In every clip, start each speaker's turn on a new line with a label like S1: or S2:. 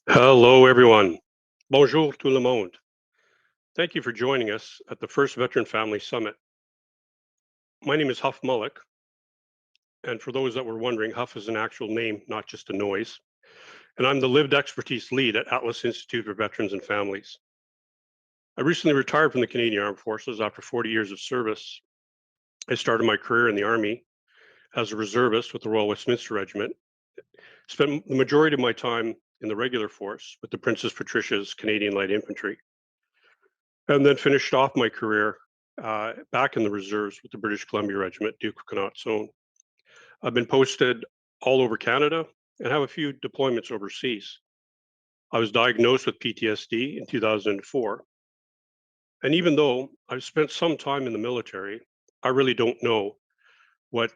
S1: Hello, everyone. Bonjour tout le monde. Thank you for joining us at the first Veteran Family Summit. My name is Huff Mullock, and for those that were wondering, Huff is an actual name, not just a noise. And I'm the Lived Expertise Lead at Atlas Institute for Veterans and Families. I recently retired from the Canadian Armed Forces after 40 years of service. I started my career in the Army as a reservist with the Royal Westminster Regiment. Spent the majority of my time in the regular force with the Princess Patricia's Canadian Light Infantry, and then finished off my career back in the reserves with the British Columbia Regiment, Duke of Connaught's Own. I've been posted all over Canada and have a few deployments overseas. I was diagnosed with PTSD in 2004. And even though I've spent some time in the military, I really don't know what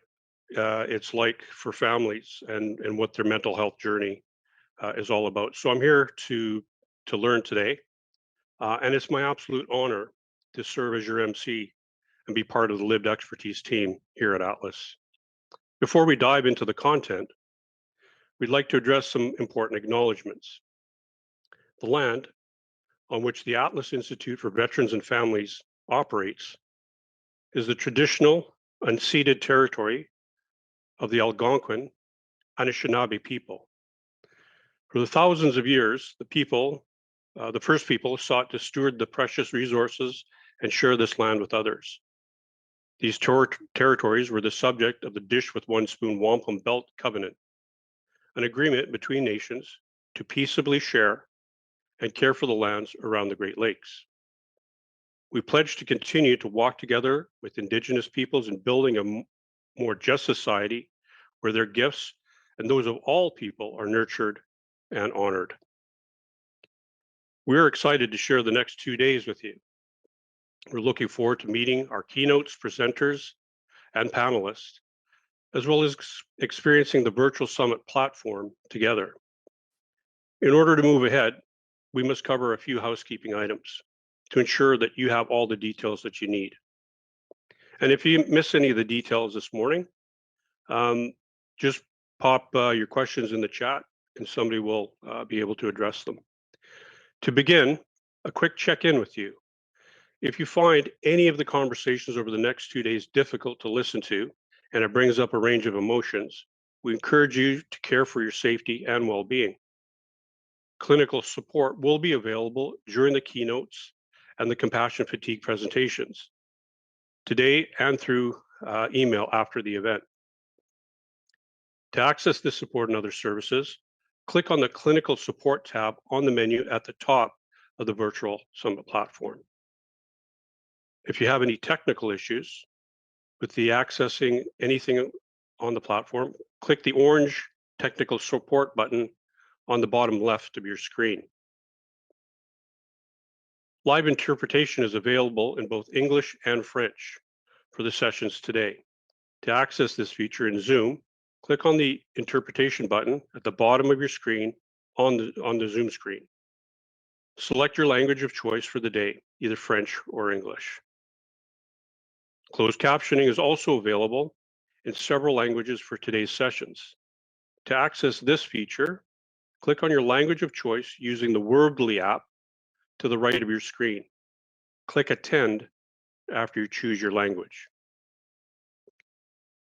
S1: it's like for families and what their mental health journey is all about. So I'm here to learn today. And it's my absolute honor to serve as your MC and be part of the Lived Expertise team here at Atlas. Before we dive into the content, we'd like to address some important acknowledgements. The land on which the Atlas Institute for Veterans and Families operates is the traditional unceded territory of the Algonquin Anishinaabe people. For the thousands of years, the first people sought to steward the precious resources and share this land with others. These territories were the subject of the Dish with One Spoon Wampum Belt Covenant, an agreement between nations to peaceably share and care for the lands around the Great Lakes. We pledge to continue to walk together with Indigenous peoples in building a more just society where their gifts and those of all people are nurtured and honored. We're excited to share the next 2 days with you. We're looking forward to meeting our keynotes, presenters, and panelists, as well as experiencing the virtual summit platform together. In order to move ahead, we must cover a few housekeeping items to ensure that you have all the details that you need. And if you miss any of the details this morning, just pop your questions in the chat and somebody will be able to address them. To begin, a quick check-in with you. If you find any of the conversations over the next 2 days difficult to listen to, and it brings up a range of emotions, we encourage you to care for your safety and well-being. Clinical support will be available during the keynotes and the compassion fatigue presentations today and through email after the event. To access this support and other services, click on the Clinical Support tab on the menu at the top of the virtual summit platform. If you have any technical issues with the accessing anything on the platform, click the orange technical support button on the bottom left of your screen. Live interpretation is available in both English and French for the sessions today. To access this feature in Zoom, click on the interpretation button at the bottom of your screen on the Zoom screen. Select your language of choice for the day, either French or English. Closed captioning is also available in several languages for today's sessions. To access this feature, click on your language of choice using the Wordly app to the right of your screen. Click Attend after you choose your language.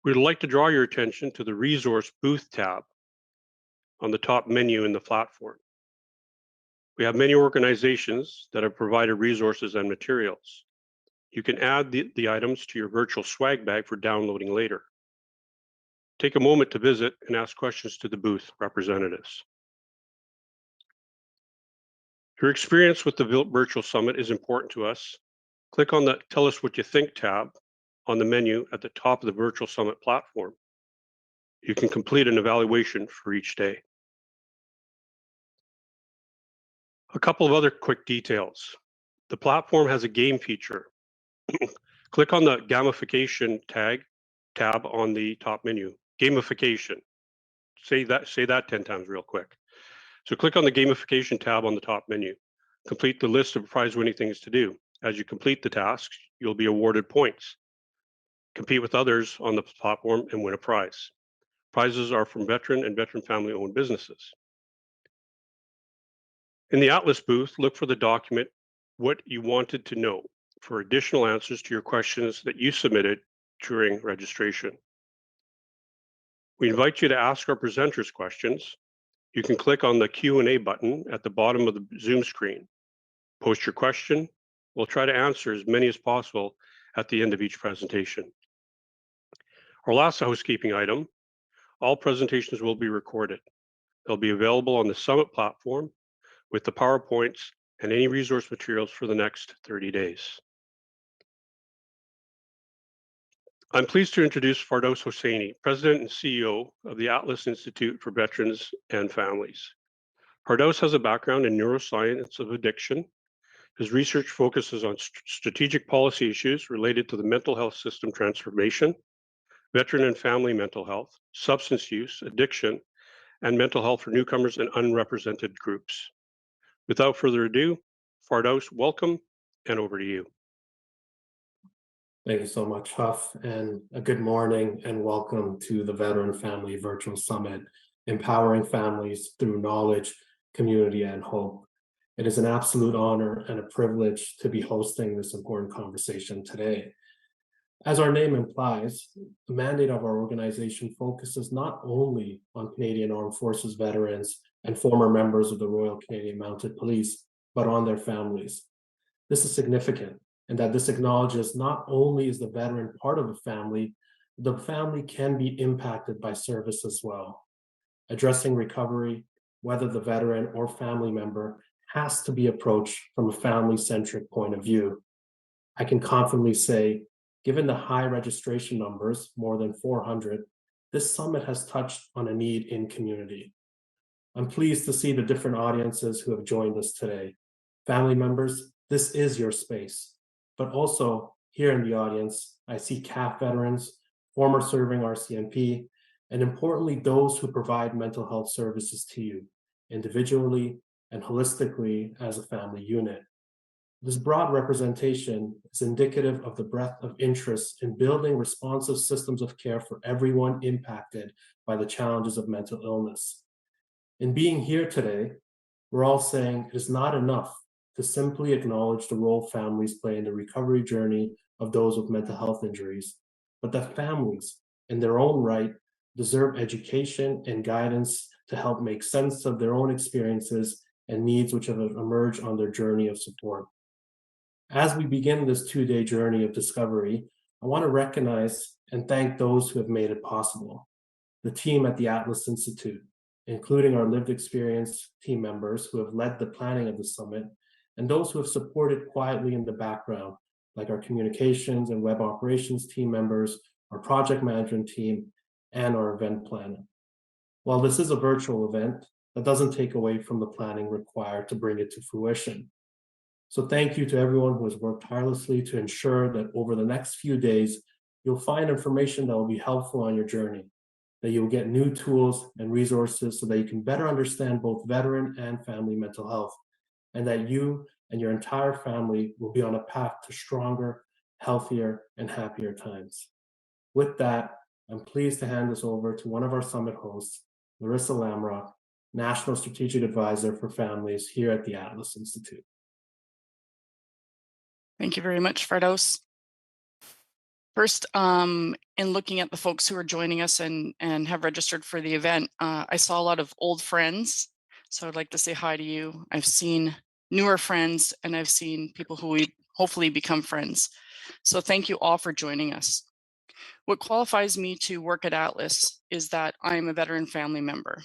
S1: We'd like to draw your attention to the Resource Booth tab on the top menu in the platform. We have many organizations that have provided resources and materials. You can add the items to your virtual swag bag for downloading later. Take a moment to visit and ask questions to the booth representatives. Your experience with the virtual summit is important to us. Click on the Tell Us What You Think tab on the menu at the top of the virtual summit platform. You can complete an evaluation for each day. A couple of other quick details. The platform has a game feature. Click on the gamification tab on the top menu. Gamification. Say that 10 times real quick. So click on the gamification tab on the top menu. Complete the list of prize-winning things to do. As you complete the tasks, you'll be awarded points. Compete with others on the platform and win a prize. Prizes are from veteran and veteran family-owned businesses. In the Atlas booth, look for the document What You Wanted to Know for additional answers to your questions that you submitted during registration. We invite you to ask our presenters questions. You can click on the Q&A button at the bottom of the Zoom screen. Post your question. We'll try to answer as many as possible at the end of each presentation. Our last housekeeping item, all presentations will be recorded. They'll be available on the Summit platform with the PowerPoints and any resource materials for the next 30 days. I'm pleased to introduce Fardows Hosseini, President and CEO of the Atlas Institute for Veterans and Families. Fardows has a background in neuroscience of addiction. His research focuses on strategic policy issues related to the mental health system transformation, veteran and family mental health, substance use, addiction, and mental health for newcomers and unrepresented groups. Without further ado, Fardows, welcome, and over to you.
S2: Thank you so much, Huff, and a good morning and welcome to the Veteran Family Virtual Summit, Empowering Families Through Knowledge, Community, and Hope. It is an absolute honor and a privilege to be hosting this important conversation today. As our name implies, the mandate of our organization focuses not only on Canadian Armed Forces veterans and former members of the Royal Canadian Mounted Police, but on their families. This is significant, and that this acknowledges not only is the veteran part of the family can be impacted by service as well. Addressing recovery, whether the veteran or family member, has to be approached from a family-centric point of view. I can confidently say, given the high registration numbers, more than 400, this summit has touched on a need in community. I'm pleased to see the different audiences who have joined us today. Family members, this is your space. But also here in the audience, I see CAF veterans, former serving RCMP, and importantly, those who provide mental health services to you individually and holistically as a family unit. This broad representation is indicative of the breadth of interest in building responsive systems of care for everyone impacted by the challenges of mental illness. In being here today, we're all saying it is not enough to simply acknowledge the role families play in the recovery journey of those with mental health injuries, but that families, in their own right, deserve education and guidance to help make sense of their own experiences and needs which have emerged on their journey of support. As we begin this 2-day journey of discovery, I want to recognize and thank those who have made it possible. The team at the Atlas Institute, including our lived experience team members who have led the planning of the summit, and those who have supported quietly in the background, like our communications and web operations team members, our project management team, and our event planner. While this is a virtual event, that doesn't take away from the planning required to bring it to fruition. So thank you to everyone who has worked tirelessly to ensure that over the next few days, you'll find information that will be helpful on your journey, that you'll get new tools and resources so that you can better understand both veteran and family mental health, and that you and your entire family will be on a path to stronger, healthier, and happier times. With that, I'm pleased to hand this over to one of our summit hosts, Larissa Lamrock, National Strategic Advisor for Families here at the Atlas Institute.
S3: Thank you very much, Fardows. First, in looking at the folks who are joining us and have registered for the event, I saw a lot of old friends, so I'd like to say hi to you. I've seen newer friends, and I've seen people who we hopefully become friends. So thank you all for joining us. What qualifies me to work at Atlas is that I'm a veteran family member.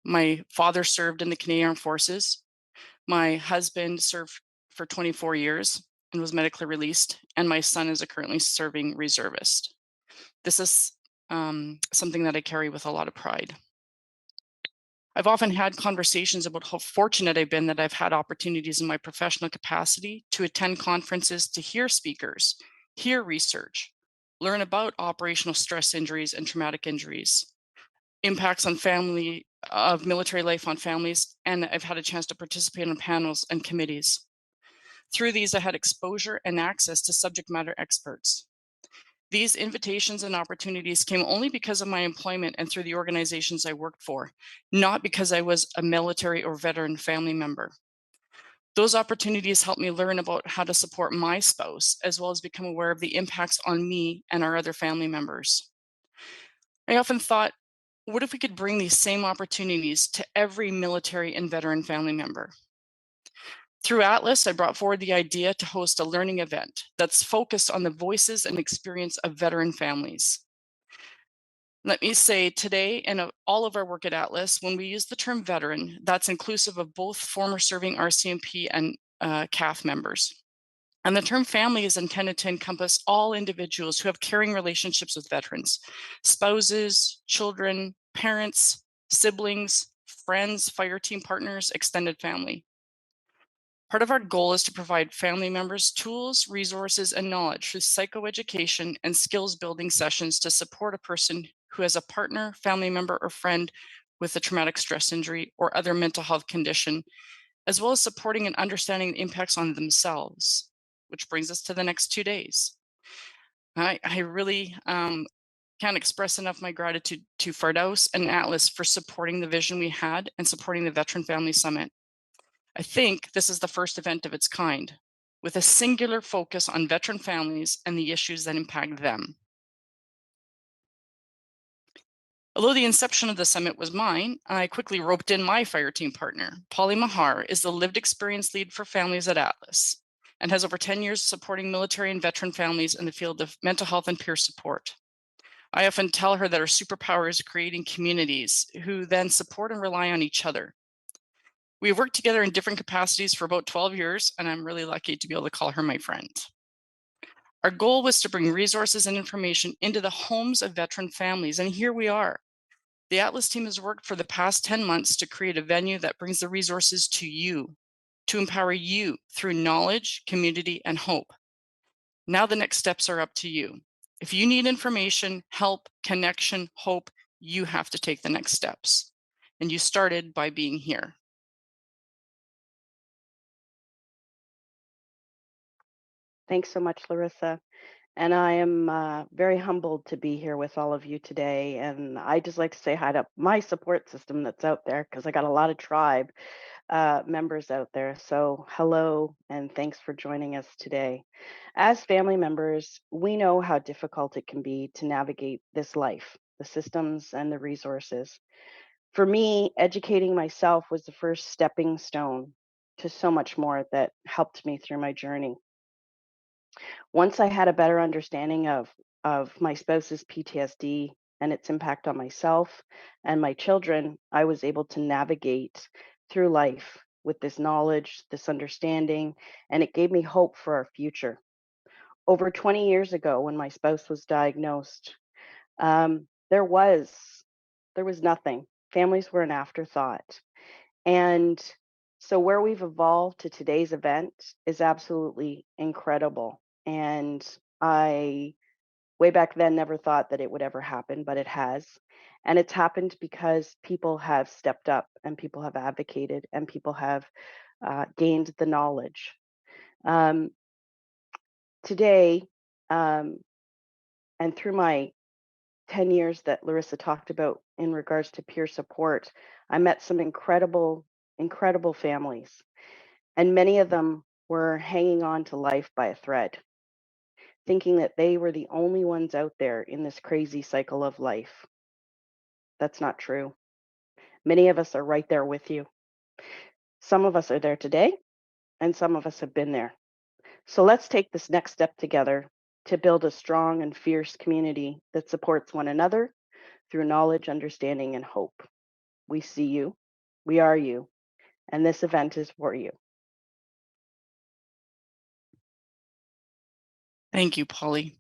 S3: My father served in the Canadian Armed Forces. My husband served for 24 years and was medically released, and my son is a currently serving reservist. This is something that I carry with a lot of pride. I've often had conversations about how fortunate I've been that I've had opportunities in my professional capacity to attend conferences, to hear speakers, hear research, learn about operational stress injuries and traumatic injuries, impacts on family of military life on families, and I've had a chance to participate in panels and committees. Through these, I had exposure and access to subject matter experts. These invitations and opportunities came only because of my employment and through the organizations I worked for, not because I was a military or veteran family member. Those opportunities helped me learn about how to support my spouse, as well as become aware of the impacts on me and our other family members. I often thought, what if we could bring these same opportunities to every military and veteran family member? Through Atlas, I brought forward the idea to host a learning event that's focused on the voices and experience of veteran families. Let me say today, in all of our work at Atlas, when we use the term veteran, that's inclusive of both former serving RCMP and CAF members. And the term family is intended to encompass all individuals who have caring relationships with veterans, spouses, children, parents, siblings, friends, fire team partners, extended family. Part of our goal is to provide family members tools, resources, and knowledge through psychoeducation and skills building sessions to support a person who has a partner, family member, or friend with a traumatic stress injury or other mental health condition, as well as supporting and understanding the impacts on themselves, which brings us to the next 2 days. I really can't express enough my gratitude to Fardos and Atlas for supporting the vision we had and supporting the Veteran Family Summit. I think this is the first event of its kind, with a singular focus on veteran families and the issues that impact them. Although the inception of the summit was mine, I quickly roped in my fire team partner. Polly Mahar is the lived experience lead for families at Atlas and has over 10 years supporting military and veteran families in the field of mental health and peer support. I often tell her that our superpower is creating communities who then support and rely on each other. We have worked together in different capacities for about 12 years, and I'm really lucky to be able to call her my friend. Our goal was to bring resources and information into the homes of veteran families, and here we are. The Atlas team has worked for the past 10 months to create a venue that brings the resources to you, to empower you through knowledge, community, and hope. Now the next steps are up to you. If you need information, help, connection, hope, you have to take the next steps. And you started by being here.
S4: Thanks so much, Larissa. And I am very humbled to be here with all of you today. And I just like to say hi to my support system that's out there because I got a lot of tribe members out there. So hello, and thanks for joining us today. As family members, we know how difficult it can be to navigate this life, the systems and the resources. For me, educating myself was the first stepping stone to so much more that helped me through my journey. Once I had a better understanding of my spouse's PTSD and its impact on myself and my children, I was able to navigate through life with this knowledge, this understanding, and it gave me hope for our future. Over 20 years ago, when my spouse was diagnosed, um, there was there was nothing. Families were an afterthought, and so where we've evolved to today's event is absolutely incredible. And I, way back then, never thought that it would ever happen, but it has. And it's happened because people have stepped up and people have advocated and people have gained the knowledge. Um, Today, um, and through my 10 years that Larissa talked about in regards to peer support, I met some incredible families. And many of them were hanging on to life by a thread, thinking that they were the only ones out there in this crazy cycle of life. That's not true. Many of us are right there with you. Some of us are there today, and some of us have been there. So let's take this next step together to build a strong and fierce community that supports one another through knowledge, understanding, and hope. We see you, we are you, and this event is for you.
S3: Thank you, Polly.